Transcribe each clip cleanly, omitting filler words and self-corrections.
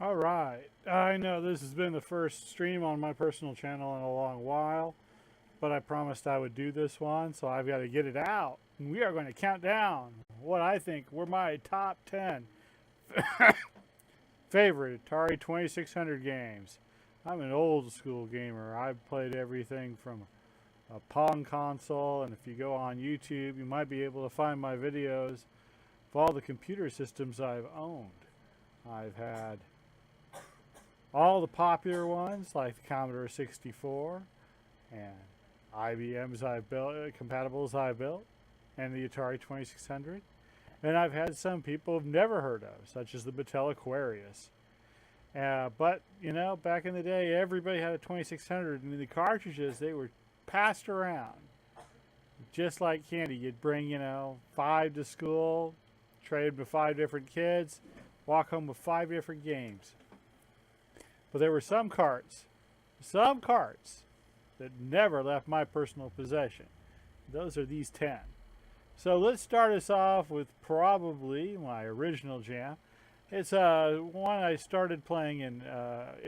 All right. I know this has been the first stream on my personal channel in a long while, but I promised I would do this one, so I've got to get it out. And we are going to count down what I think were my top 10 favorite Atari 2600 games. I'm an old school gamer. I've played everything from a Pong console, and if you go on YouTube, you might be able to find my videos of all the computer systems I've owned. I've had all the popular ones like the Commodore 64 and IBM's I've built, compatibles I've built, and the Atari 2600. And I've had some people have never heard of, such as the Mattel Aquarius. But, you know, back in the day, everybody had a 2600, and the cartridges, they were passed around just like candy. You'd bring, you know, 5 to school, trade with 5 different kids, walk home with 5 different games. But there were some carts that never left my personal possession. Those are these 10. So let's start us off with probably my original jam. It's one I started playing in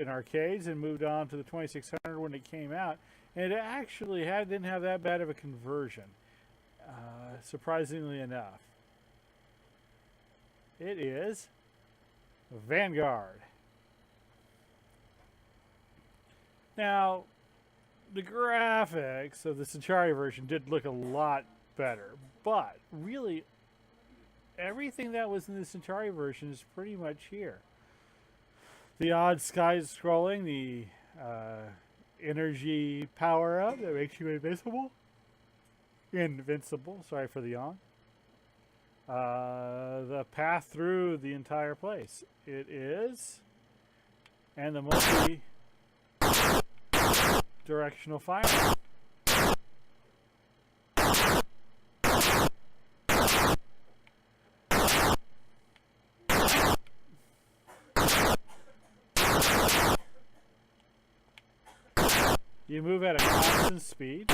arcades and moved on to the 2600 when it came out. And it actually didn't have that bad of a conversion, surprisingly enough. It is Vanguard. Now, the graphics of the Atari version did look a lot better, but really everything that was in the Atari version is pretty much here. The odd side scrolling, the energy power up that makes you invincible, sorry for the yawn. The path through the entire place. It is, and the multi-directional fire. You move at a constant speed.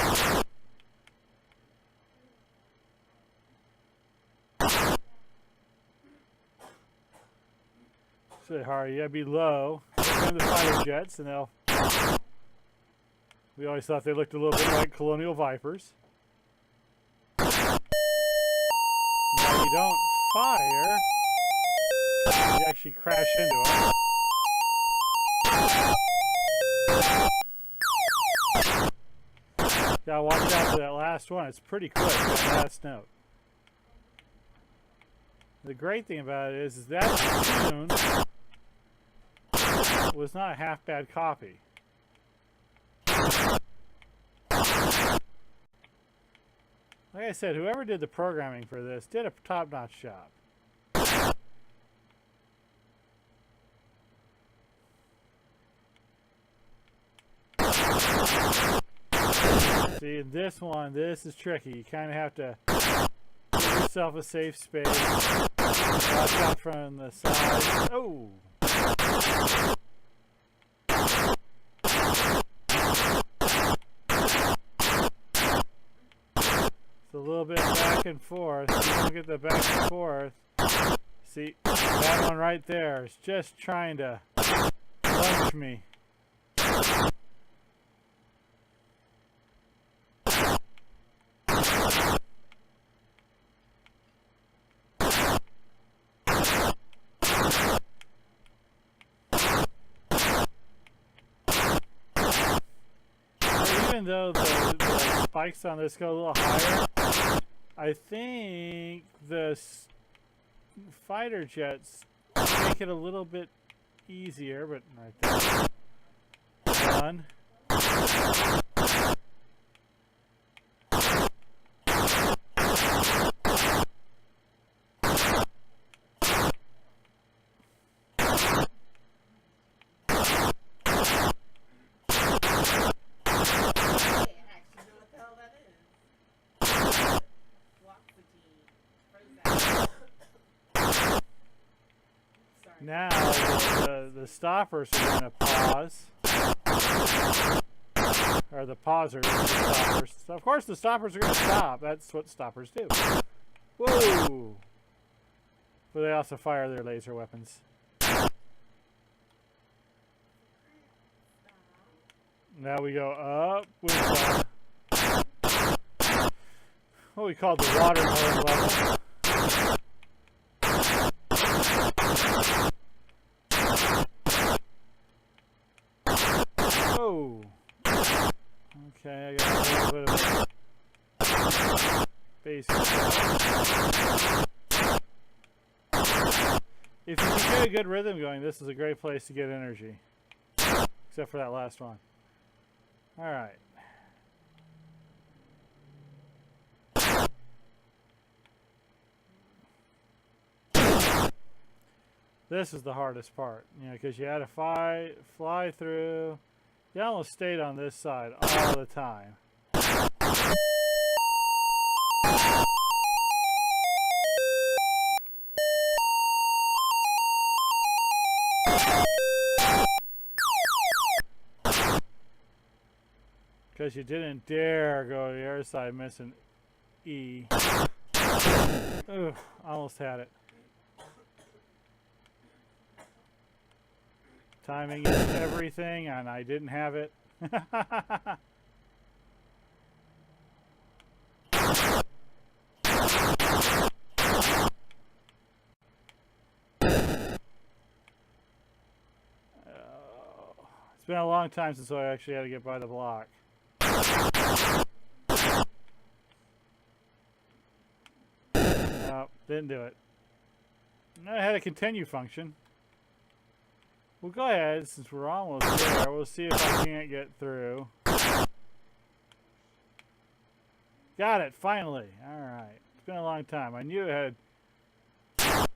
So hard, you gotta be low. And the fighter jets, and they'll. We always thought they looked a little bit like Colonial Vipers. Now you don't fire. You actually crash into it. Gotta watch out for that last one. It's pretty quick, that last note. The great thing about it is that tune was not a half bad copy. Like I said, whoever did the programming for this did a top-notch job. See, in this one, this is tricky. You kind of have to give yourself a safe space. Watch out from the side. Oh! It's a little bit back and forth. You don't get the back and forth. See, that one right there is just trying to lunge me. Even though the spikes on this go a little higher, I think the fighter jets make it a little bit easier, but right there. One. Now the stoppers are going to pause, or the pausers. Stoppers. So of course, the stoppers are going to stop. That's what stoppers do. Whoa! But they also fire their laser weapons. Now we go up with what we call the water mode level. Oh. Okay, I got a little bit of basic. If you can get a good rhythm going, this is a great place to get energy. Except for that last one. Alright. This is the hardest part, you know, because you had to fly through. You almost stayed on this side all the time. Because you didn't dare go to the other side missing E. Ugh, almost had it. Timing is everything, and I didn't have it. It's been a long time since I actually had to get by the block. No, didn't do it. I had a continue function. Well, go ahead, since we're almost there. We'll see if I can't get through. Got it, finally. Alright. It's been a long time. I knew it had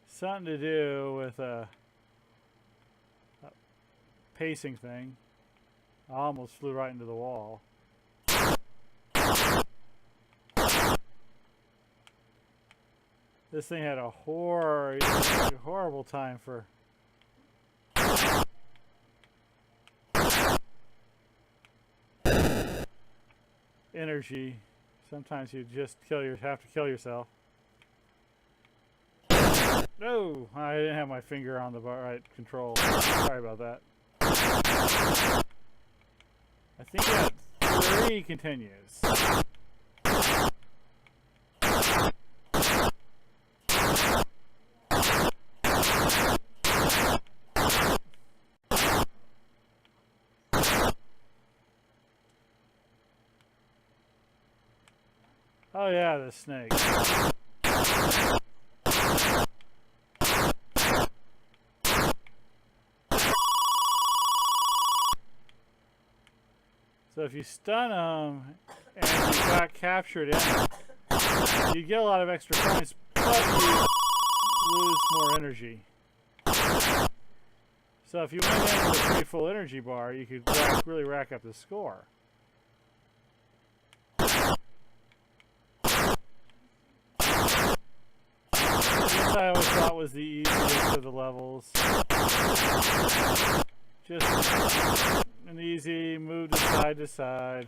something to do with a pacing thing. I almost flew right into the wall. This thing had a horrible time for energy. Sometimes you just have to kill yourself. No, I didn't have my finger on the right control. Sorry about that. I think that 3 continues. Oh yeah, the snake. So if you stun them and you got captured in it, you get a lot of extra points, but you lose more energy. So if you went in with a pretty full energy bar, you could really rack up the score. This I always thought was the easiest of the levels. Just an easy move to side.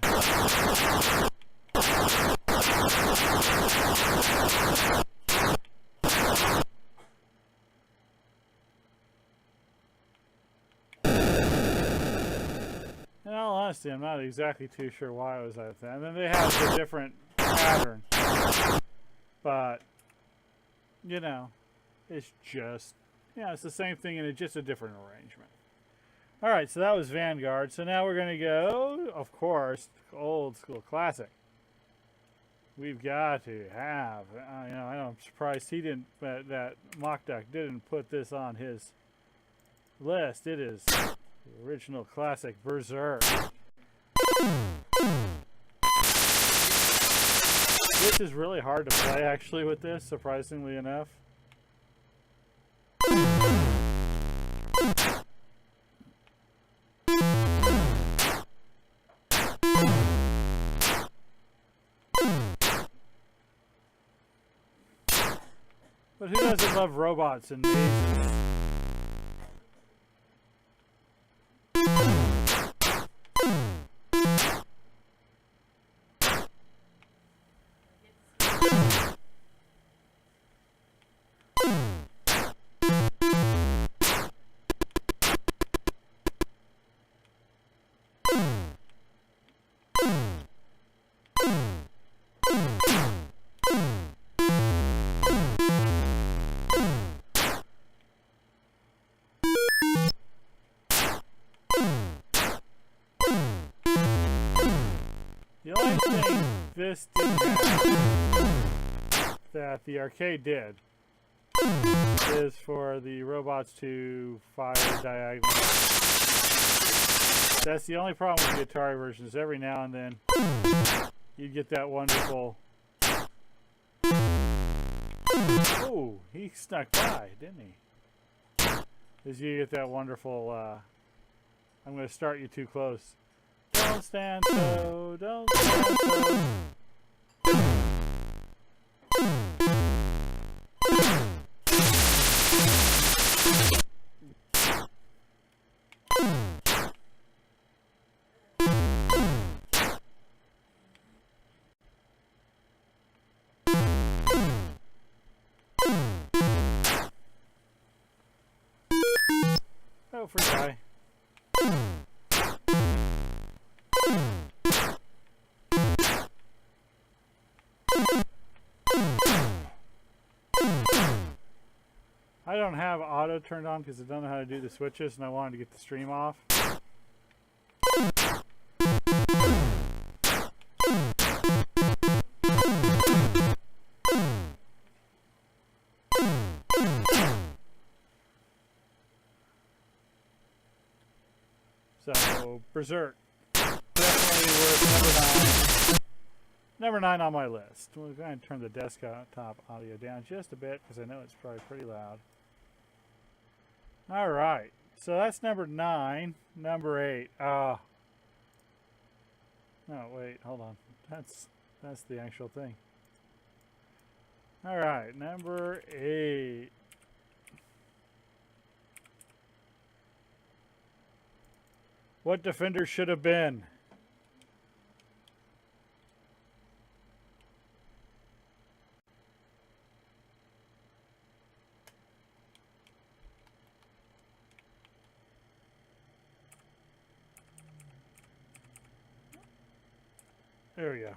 In all honesty, I'm not exactly too sure why it was like that. And then they have a different pattern. But, you know, it's just, yeah, it's the same thing in just a different arrangement. Alright, so that was Vanguard. So now we're going to go, of course, old school classic. We've got to have, you know, I'm surprised he didn't, that Mock Duck didn't put this on his list. It is the original classic Berserk. This is really hard to play, actually, with this, surprisingly enough. But who doesn't love robots and mazes? this didn't have, that the arcade did, is for the robots to fire diagonally. That's the only problem with the Atari version, is every now and then you get that wonderful... Oh, he snuck by, didn't he? Is you get that wonderful, I'm going to start you too close. Don't stand so, don't stand so. Oh, free guy. I don't have auto turned on because I don't know how to do the switches, and I wanted to get the stream off. So, Berserk. Definitely worth number 9 on my list. We're going to turn the desktop audio down just a bit because I know it's probably pretty loud. Alright, so that's number 9. Number 8. No, wait, hold on. That's the actual thing. Alright, number 8. What Defender should have been? There we go.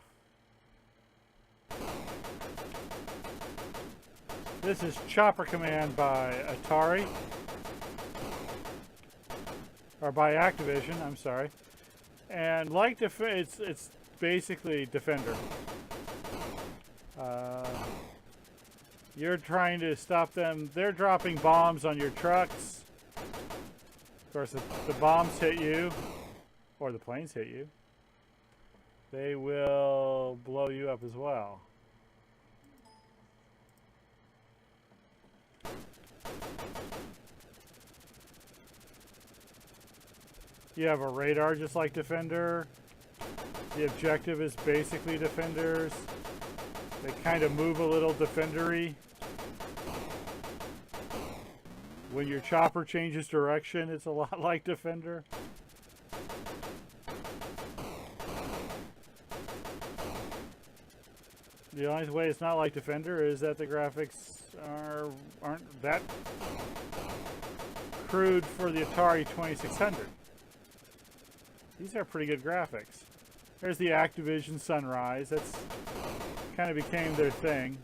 This is Chopper Command by Atari. Or by Activision, I'm sorry. And like it's basically Defender. You're trying to stop them. They're dropping bombs on your trucks. Of course, if the bombs hit you, or the planes hit you, they will blow you up as well. You have a radar just like Defender. The objective is basically Defenders. They kind of move a little Defender-y. When your chopper changes direction, it's a lot like Defender. The only way it's not like Defender is that the graphics aren't that crude for the Atari 2600. These are pretty good graphics. There's the Activision Sunrise. That's kind of became their thing.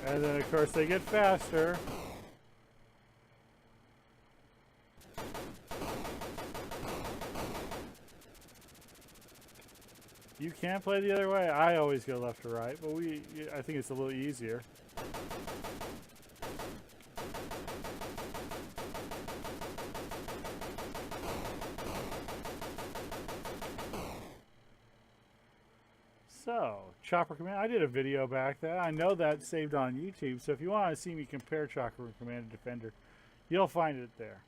And then, of course, they get faster. You can play the other way. I always go left to right, but I think it's a little easier. So, Chopper Command. I did a video back then. I know that's saved on YouTube, so if you want to see me compare Chopper Command and Defender, you'll find it there.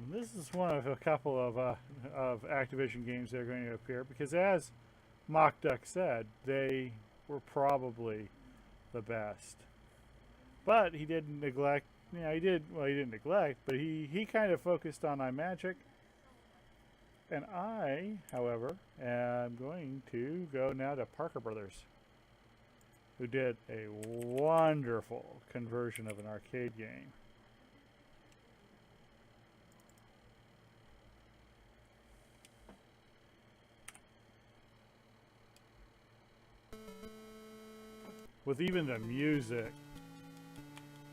This is one of a couple of Activision games that are going to appear, because as Mock Duck said, they were probably the best. But he didn't neglect, he didn't neglect, but he kind of focused on iMagic. And I, however, am going to go now to Parker Brothers, who did a wonderful conversion of an arcade game. with even the music.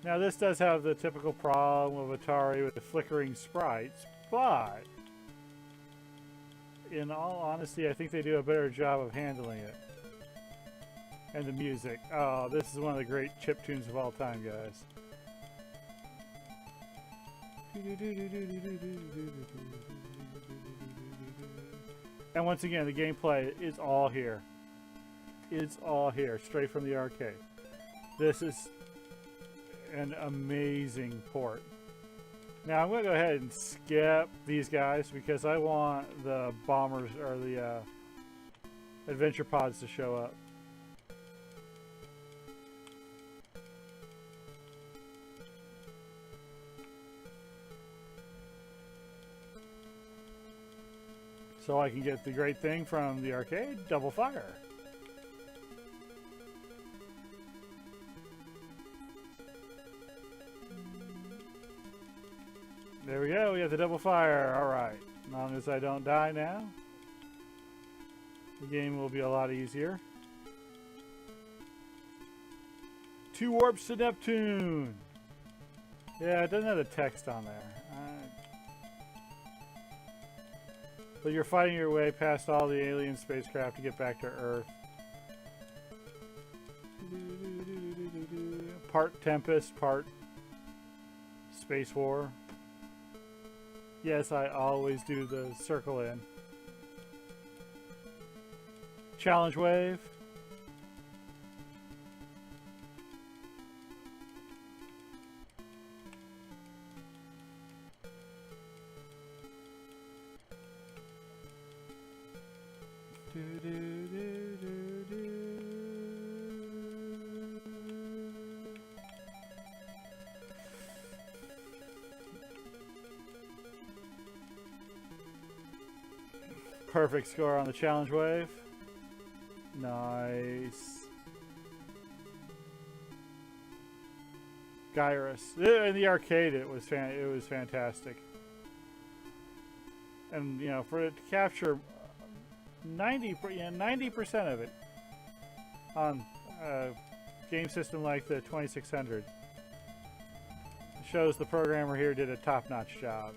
Now this does have the typical problem of Atari with the flickering sprites, but in all honesty, I think they do a better job of handling it. And the music. Oh, this is one of the great chip tunes of all time, guys. And once again, the gameplay is all here. It's all here, straight from the arcade. This is an amazing port. Now I'm going to go ahead and skip these guys because I want the bombers or the adventure pods to show up. So I can get the great thing from the arcade, double fire. There we go, we have the double fire. Alright, as long as I don't die now, the game will be a lot easier. 2 warps to Neptune! Yeah, it doesn't have the text on there. But you're fighting your way past all the alien spacecraft to get back to Earth. Part Tempest, part Space War. Yes, I always do the circle in. Challenge wave. Perfect score on the challenge wave. Nice. Gyrus. In the arcade, it was fantastic. And you know, for it to capture 90% of it on a game system like the 2600 shows the programmer here did a top-notch job.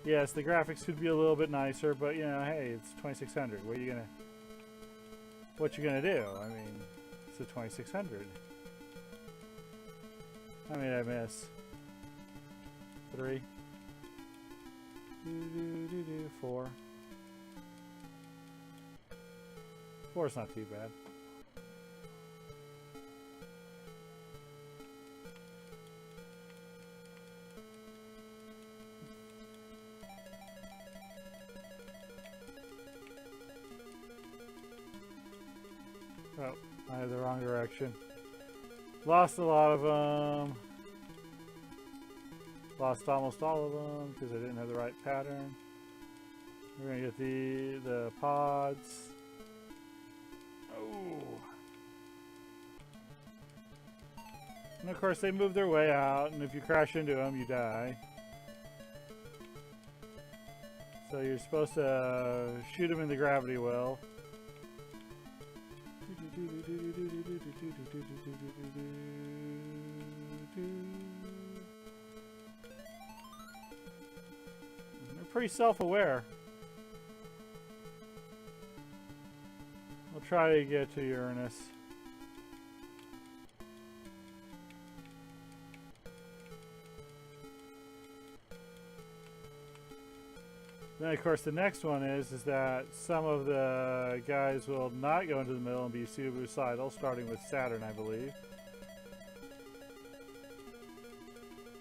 Yes, the graphics could be a little bit nicer, but you know, hey, it's 2600. What you gonna do? I mean, it's a 2600. How many did I miss? 3. 4. 4 is not too bad. Oh, I had the wrong direction. Lost a lot of them. Lost almost all of them because I didn't have the right pattern. We're gonna get the pods. Oh. And of course they move their way out, and if you crash into them, you die. So you're supposed to shoot them in the gravity well. They're pretty self-aware. We'll try to get to Uranus. Then of course the next one is that some of the guys will not go into the middle and be suicidal, starting with Saturn, I believe.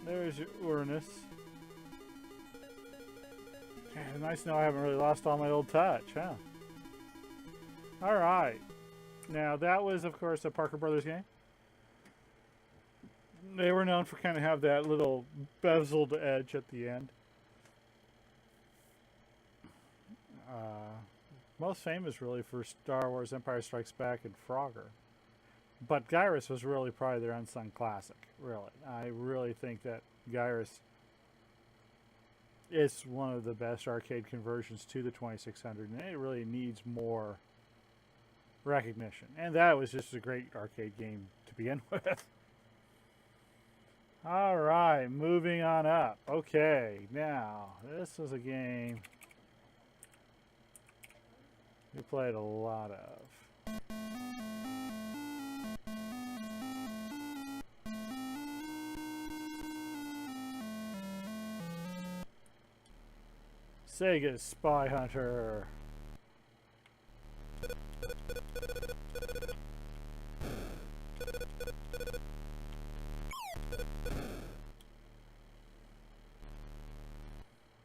There's your Uranus. Nice to know I haven't really lost all my old touch, huh? Alright. Now that was of course a Parker Brothers game. They were known for kind of have that little beveled edge at the end. Most famous really for Star Wars Empire Strikes Back and Frogger. But Gyrus was really probably their unsung classic, really. I really think that Gyrus is one of the best arcade conversions to the 2600, and it really needs more recognition. And that was just a great arcade game to begin with. All right, moving on up. Okay, now this was a game we played a lot of. Sega Spy Hunter.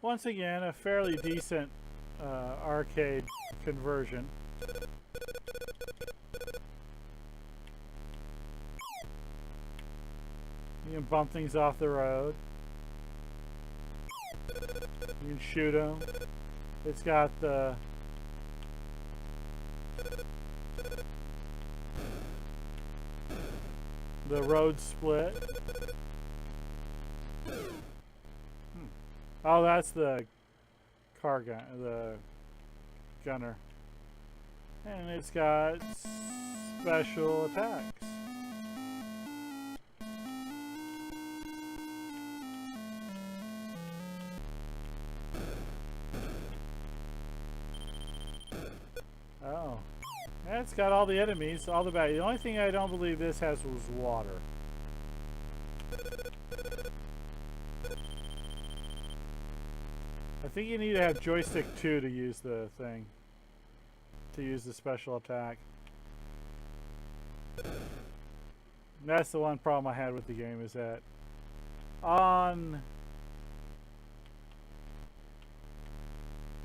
Once again, a fairly decent arcade conversion. You can bump things off the road. You can shoot them. It's got the road split. Oh, that's the car gun, the gunner. And it's got special attacks. Oh. And it's got all the enemies, all the bad. The only thing I don't believe this has was water. I think you need to have joystick 2 to use the thing. To use the special attack. And that's the one problem I had with the game, is that on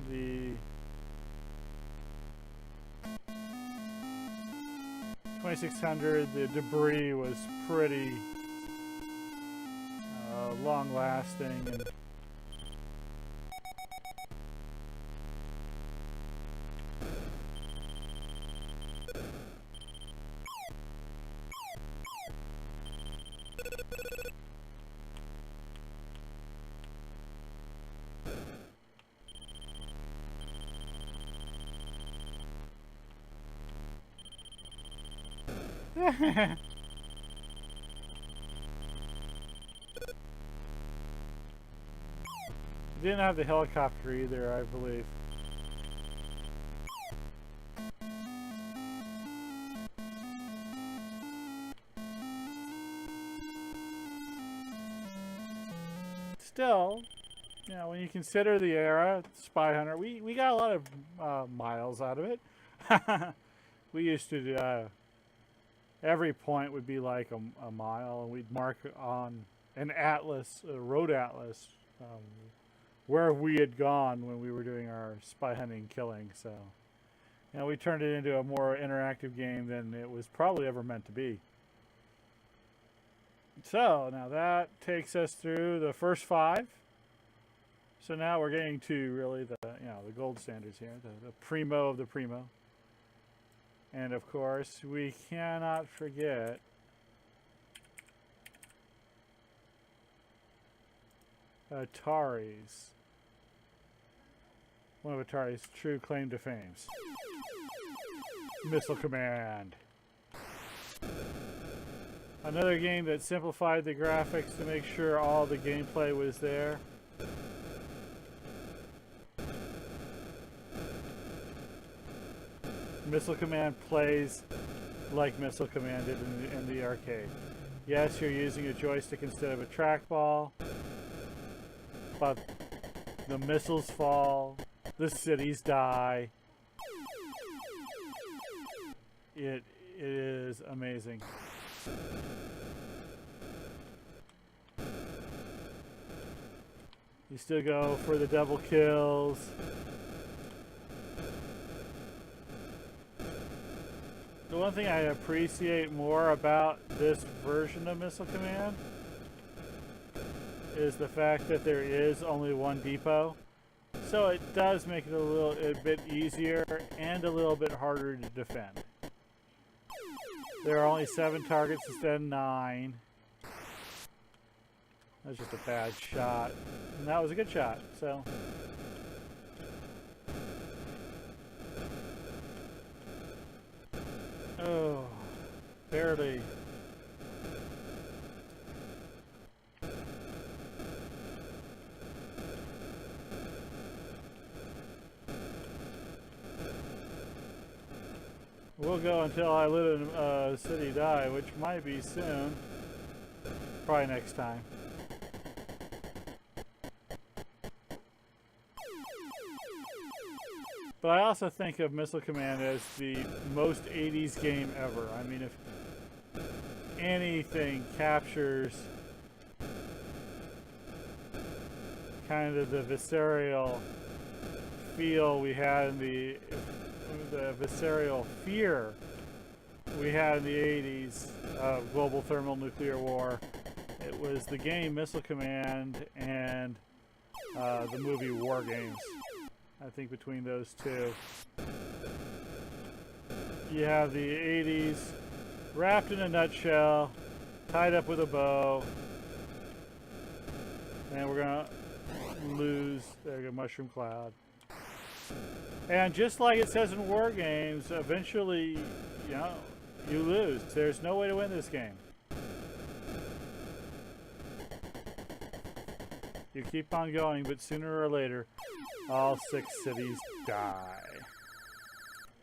the 2600, the debris was pretty long lasting, and didn't have the helicopter either, I believe. Still, you know, when you consider the era, Spy Hunter, we got a lot of miles out of it. We used to do, every point would be like a mile, and we'd mark on an atlas, a road atlas, where we had gone when we were doing our spy hunting killing. So, you know, we turned it into a more interactive game than it was probably ever meant to be. So now that takes us through the first 5. So now we're getting to really the the gold standards here, the primo of the primo. And of course, we cannot forget Atari's, one of Atari's true claim to fame, Missile Command. Another game that simplified the graphics to make sure all the gameplay was there. Missile Command plays like Missile Command did in the arcade. Yes, you're using a joystick instead of a trackball, but the missiles fall, the cities die. It is amazing. You still go for the double kills. The one thing I appreciate more about this version of Missile Command is the fact that there is only one depot. So it does make it a bit easier and a little bit harder to defend. There are only 7 targets instead of 9. That was just a bad shot. And that was a good shot, so. Barely. We'll go until I live in City Die, which might be soon. Probably next time. But I also think of Missile Command as the most 80s game ever. I mean, if anything captures kind of the visceral feel we had in the visceral fear we had in the 80s of global thermonuclear war, it was the game Missile Command and the movie War Games. I think between those two, you have the 80s wrapped in a nutshell, tied up with a bow, and we're gonna lose. There you go, Mushroom Cloud. And just like it says in War Games, eventually, you know, you lose. There's no way to win this game. You keep on going, but sooner or later, all 6 cities die.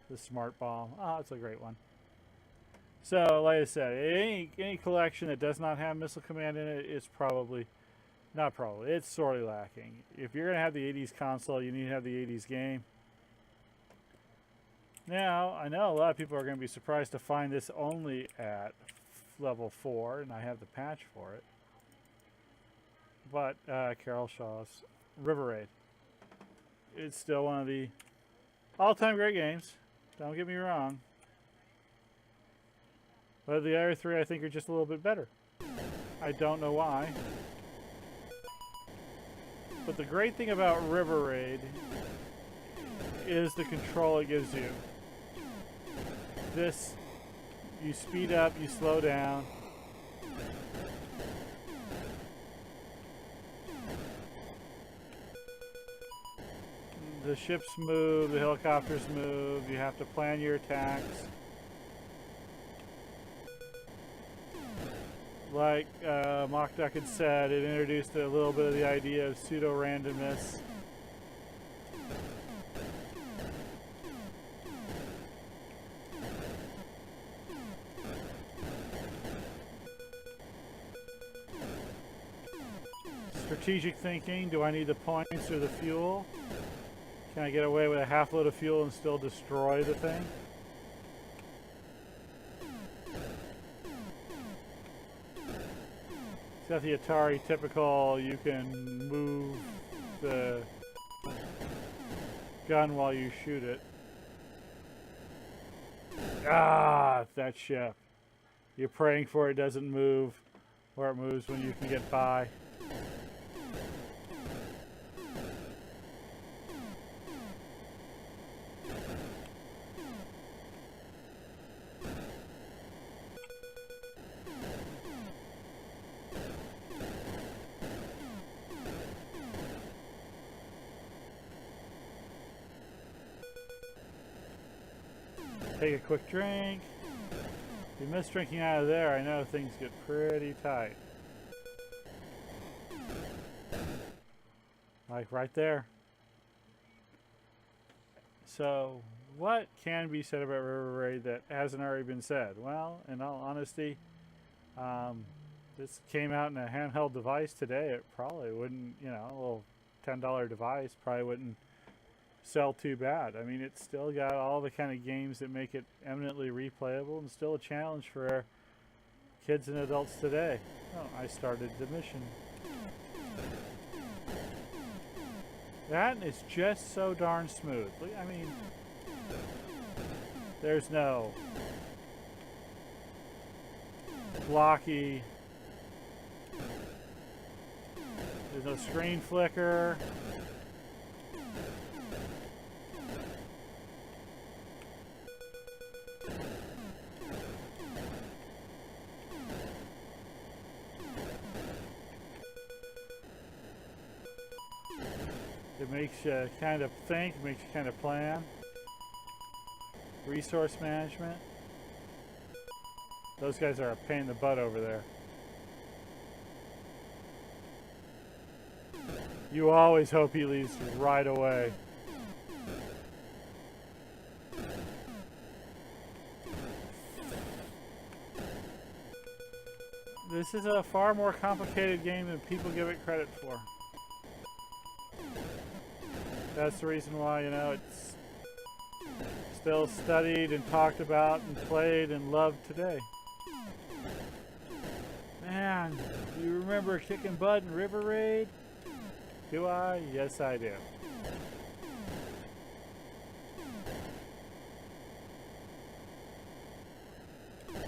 The smart bomb. Oh, it's a great one. So, like I said, any collection that does not have Missile Command in it is probably, not probably, it's sorely lacking. If you're going to have the 80s console, you need to have the 80s game. Now, I know a lot of people are going to be surprised to find this only at level 4, and I have the patch for it. But Carol Shaw's River Raid. It's still one of the all-time great games. Don't get me wrong. But the other 3 I think are just a little bit better. I don't know why. But the great thing about River Raid is the control it gives you. This, you speed up, you slow down. The ships move, the helicopters move, you have to plan your attacks. Like Mock Duck had said, it introduced a little bit of the idea of pseudo-randomness. Strategic thinking, do I need the points or the fuel? Can I get away with a half load of fuel and still destroy the thing? It's got the Atari typical, you can move the gun while you shoot it. Ah, that ship. You're praying for it doesn't move, or it moves when you can get by. Take a quick drink. If you miss drinking out of there, I know things get pretty tight. Like right there. So, what can be said about River Raid that hasn't already been said? Well, in all honesty, this came out in a handheld device today. It probably wouldn't, you know, a little $10 device probably wouldn't sell too bad. I mean, it's still got all the kind of games that make it eminently replayable and still a challenge for kids and adults today. Oh, I started the mission. That is just so darn smooth. I mean, there's no blocky, there's no screen flicker. It makes you kind of think, makes you kind of plan. Resource management. Those guys are a pain in the butt over there. You always hope he leaves right away. This is a far more complicated game than people give it credit for. That's the reason why, you know, it's still studied and talked about and played and loved today. Man, do you remember kicking butt in River Raid? Do I? Yes, I do. I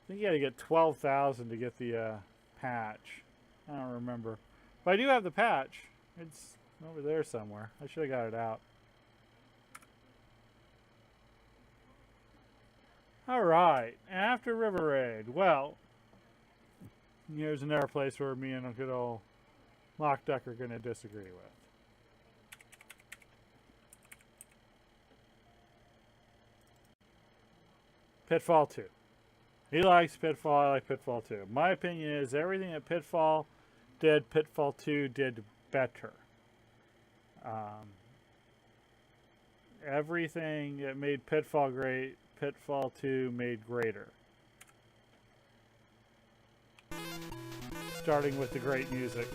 think you had to get 12,000 to get the patch. I don't remember. But I do have the patch. It's over there somewhere. I should have got it out. Alright, after River Raid. Well, here's another place where me and a good old Mock Duck are going to disagree with. Pitfall 2. He likes Pitfall, I like Pitfall 2. My opinion is everything that Pitfall did, Pitfall 2 did better. Everything that made Pitfall great, Pitfall 2 made greater. Starting with the great music.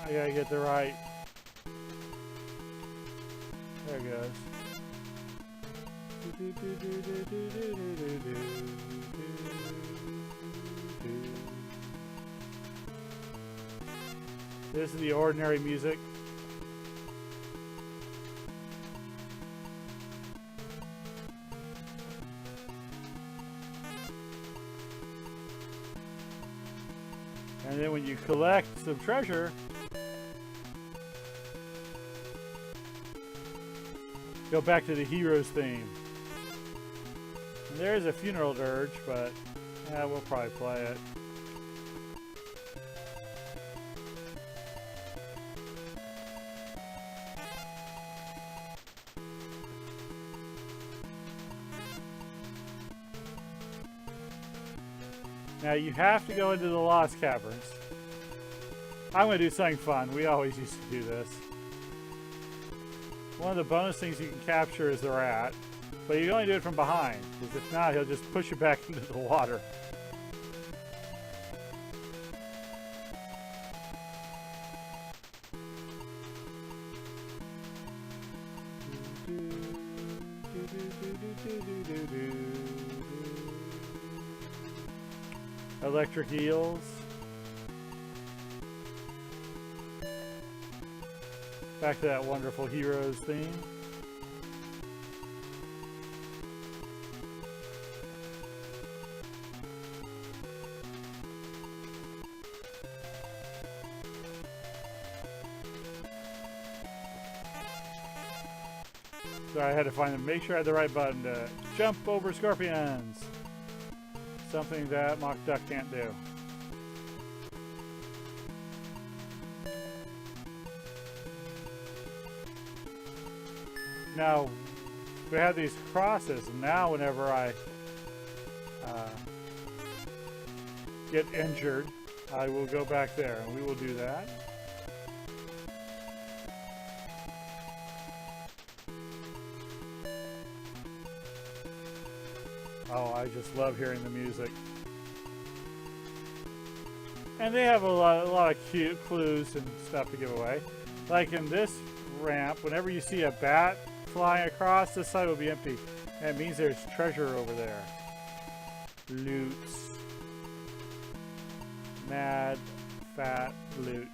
I gotta get the right. There it goes. This is the ordinary music. And then when you collect some treasure, go back to the hero's theme. And there is a funeral dirge, but yeah, we'll probably play it. Now you have to go into the Lost Caverns. I'm going to do something fun. We always used to do this. One of the bonus things you can capture is the rat, but you can only do it from behind, because if not, he'll just push you back into the water. Electric eels. Back to that wonderful Heroes theme. So I had to find them, make sure I had the right button to jump over scorpions. Something that Mock Duck can't do. Now, we have these crosses, and now whenever I get injured, I will go back there, and we will do that. Oh, I just love hearing the music. And they have a lot of cute clues and stuff to give away. Like in this ramp, whenever you see a bat flying across, this side will be empty. And it means there's treasure over there. Loots. Mad, fat loots.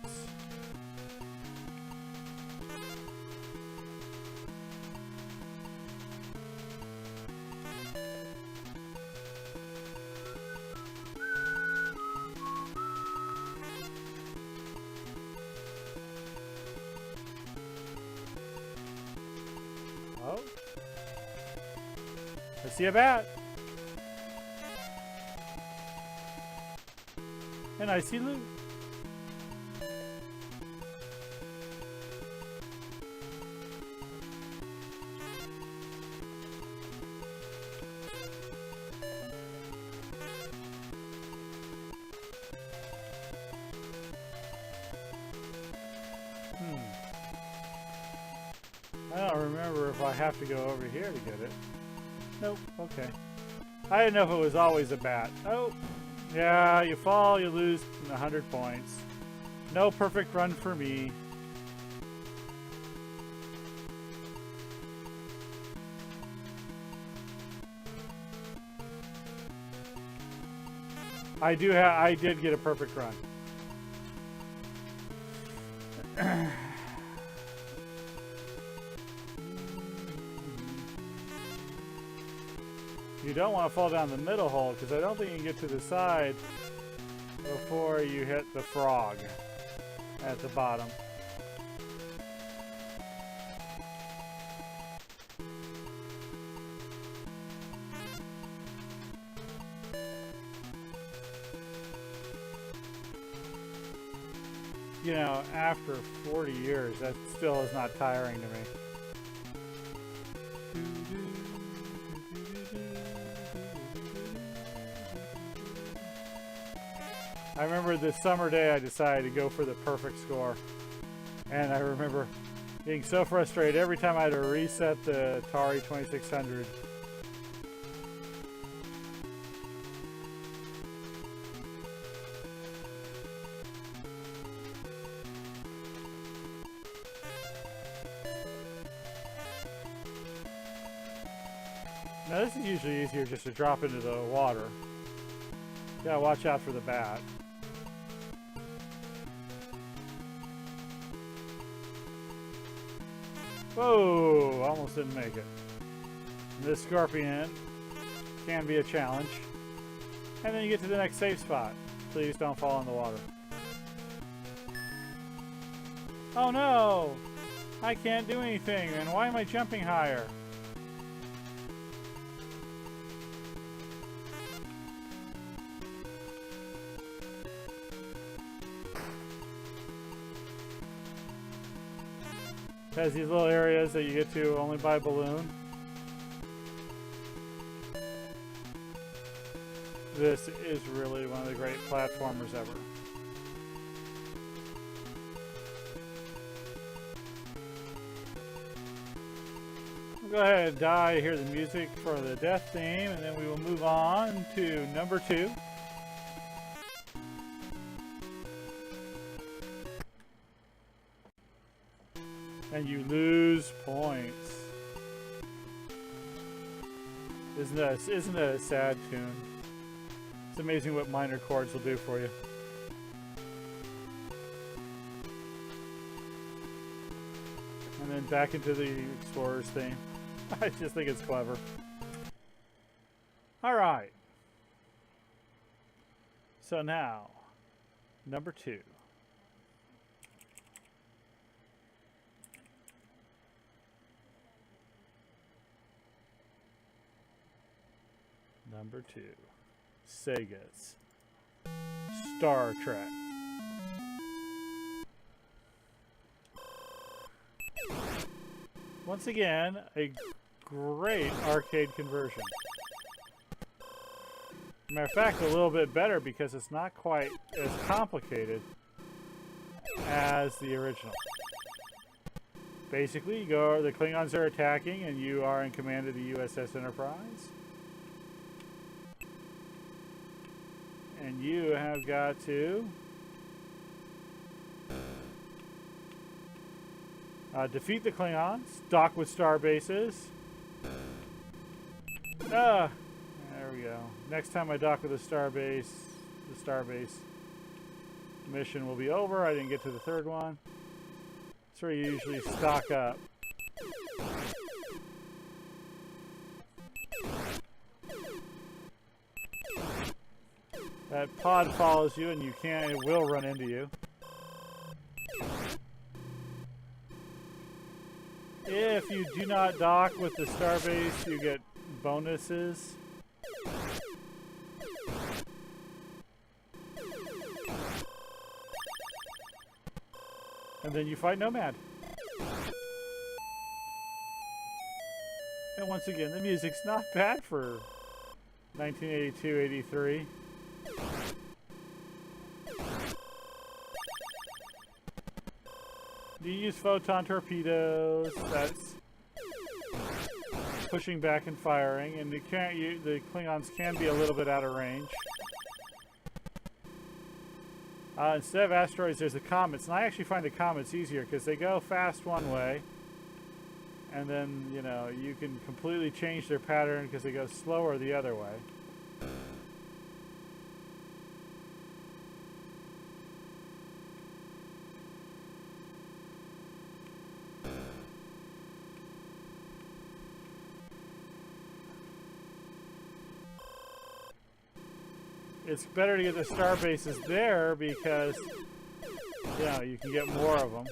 Oh. I see a bat. And I see loot. I don't remember if I have to go over here to get it. Nope, okay. I didn't know if it was always a bat. Oh, yeah, you fall, you lose 100 points. No perfect run for me. I did get a perfect run. You don't want to fall down the middle hole because I don't think you can get to the side before you hit the frog at the bottom. You know, after 40 years, that still is not tiring to me. I remember this summer day I decided to go for the perfect score. And I remember being so frustrated every time I had to reset the Atari 2600. Now this is usually easier just to drop into the water. Gotta watch out for the bat. Whoa, almost didn't make it. This scorpion can be a challenge. And then you get to the next safe spot. Please don't fall in the water. Oh no! I can't do anything, and why am I jumping higher? It has these little areas that you get to only by balloon. This is really one of the great platformers ever. We'll go ahead and die, hear the music for the death theme, and then we will move on to number 2. And you lose points. Isn't that a sad tune? It's amazing what minor chords will do for you. And then back into the Explorers theme. I just think it's clever. Alright. So now, number 2. Number 2, Sega's Star Trek. Once again, a great arcade conversion. Matter of fact, a little bit better because it's not quite as complicated as the original. Basically, the Klingons are attacking and you are in command of the USS Enterprise. And you have got to defeat the Klingons, dock with star bases. There we go. Next time I dock with a star base, the star base mission will be over. I didn't get to the third one. That's where you usually stock up. That pod follows you and it will run into you. If you do not dock with the starbase, you get bonuses. And then you fight Nomad. And once again, the music's not bad for 1982-83. You use photon torpedoes. That's pushing back and firing, and the Klingons can be a little bit out of range. Instead of asteroids, there's the comets, and I actually find the comets easier because they go fast one way, and then, you know, you can completely change their pattern because they go slower the other way. It's better to get the star bases there because, you know, you can get more of them.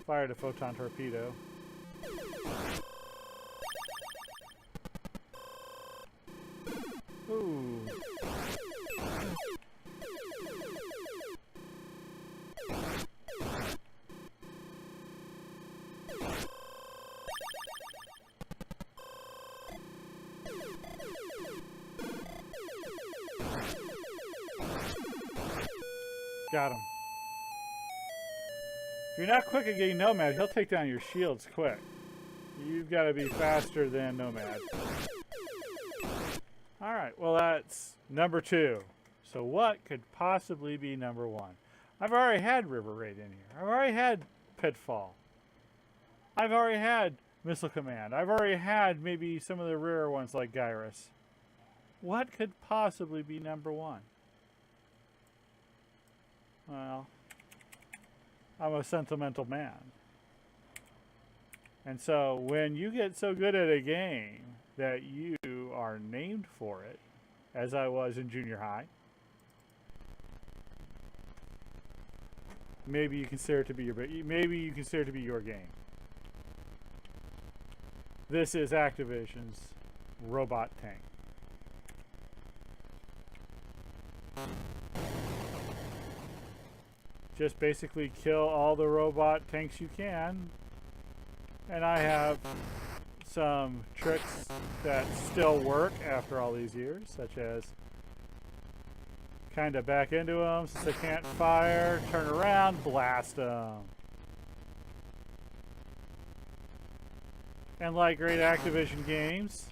Fired a photon torpedo. Ooh. Got him. If you're not quick at getting Nomad, he'll take down your shields quick. You've got to be faster than Nomad. Alright, well that's number 2. So what could possibly be number 1? I've already had River Raid in here. I've already had Pitfall. I've already had Missile Command. I've already had maybe some of the rarer ones like Gyrus. What could possibly be number 1? Well, I'm a sentimental man. And so when you get so good at a game that you are named for it, as I was in junior high, maybe you consider it to be your game. This is Activision's Robot Tank. Just basically kill all the robot tanks you can. And I have some tricks that still work after all these years, such as kind of back into them since they can't fire, turn around, blast them. And like great Activision games,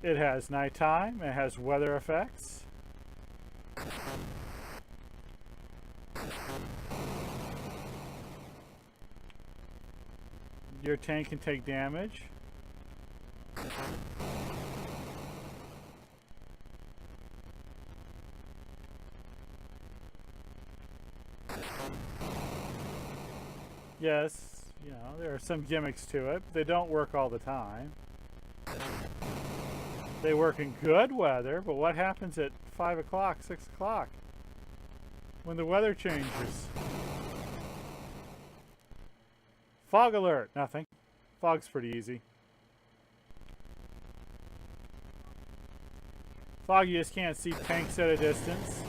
it has nighttime, it has weather effects. Your tank can take damage. Yes, you know, there are some gimmicks to it, but they don't work all the time. They work in good weather, but what happens at 5 o'clock, 6 o'clock? When the weather changes? Fog alert! Nothing. Fog's pretty easy. Fog, you just can't see tanks at a distance.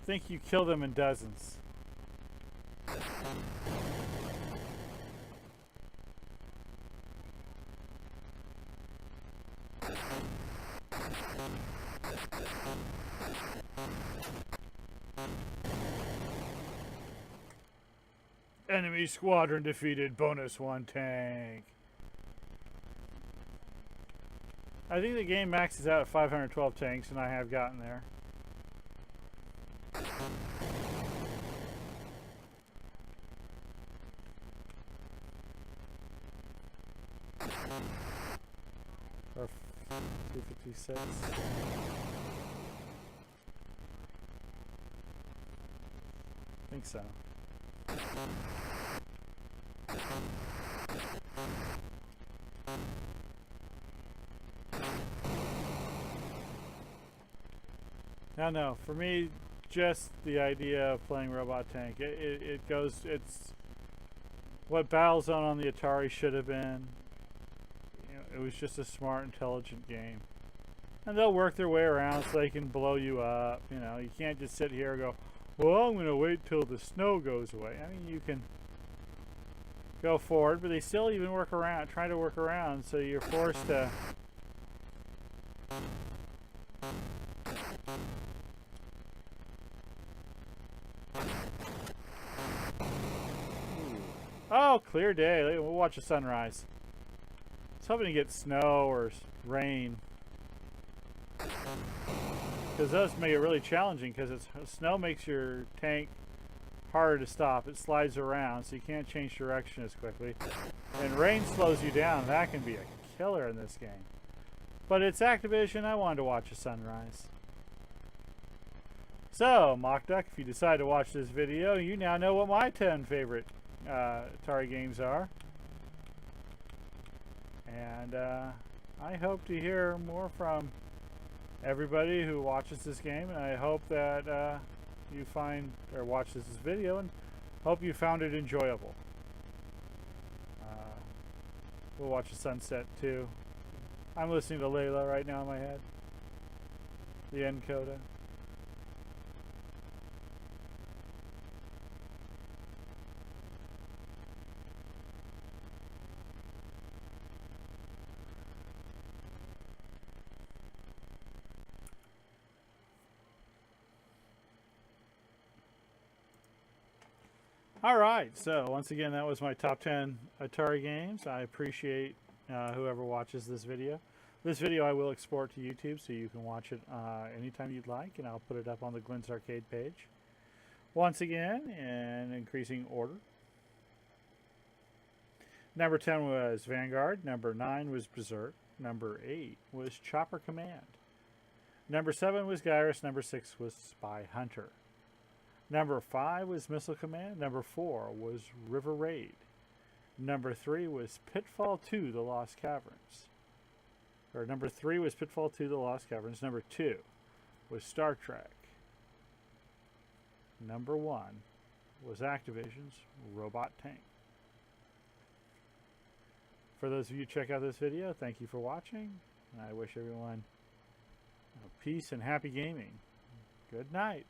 Think you kill them in dozens. Enemy squadron defeated, bonus 1 tank. I think the game maxes out at 512 tanks, and I have gotten there. Or 256. I think so. No, for me, just the idea of playing Robot Tank. It's what Battlezone on the Atari should have been. You know, it was just a smart, intelligent game. And they'll work their way around so they can blow you up. You know, you can't just sit here and go, well, I'm going to wait till the snow goes away. I mean, you can go forward, but they still even work around, try to work around, so you're forced to... Oh, clear day. We'll watch the sunrise. I was hoping to get snow or rain, because those make it really challenging, because snow makes your tank harder to stop. It slides around, so you can't change direction as quickly. And rain slows you down. That can be a killer in this game. But it's Activision. I wanted to watch a sunrise. So, Mock Duck, if you decide to watch this video, you now know what my 10 favorite Atari games are. And I hope to hear more from everybody who watches this game, and I hope that you find or watch this video, and hope you found it enjoyable. We'll watch the sunset too. I'm listening to Layla right now in my head. The end coda. Alright, so once again, that was my top 10 Atari games. I appreciate whoever watches this video. This video I will export to YouTube, so you can watch it anytime you'd like, and I'll put it up on the Glyn's Arcade page. Once again, in increasing order. Number 10 was Vanguard. Number 9 was Berserk. Number 8 was Chopper Command. Number 7 was Gyruss. Number 6 was Spy Hunter. Number 5 was Missile Command. Number 4 was River Raid. Number 3 was Pitfall 2, The Lost Caverns. Or number 3 was Pitfall 2, The Lost Caverns. Number 2 was Star Trek. Number 1 was Activision's Robot Tank. For those of you who check out this video, thank you for watching. And I wish everyone peace and happy gaming. Good night.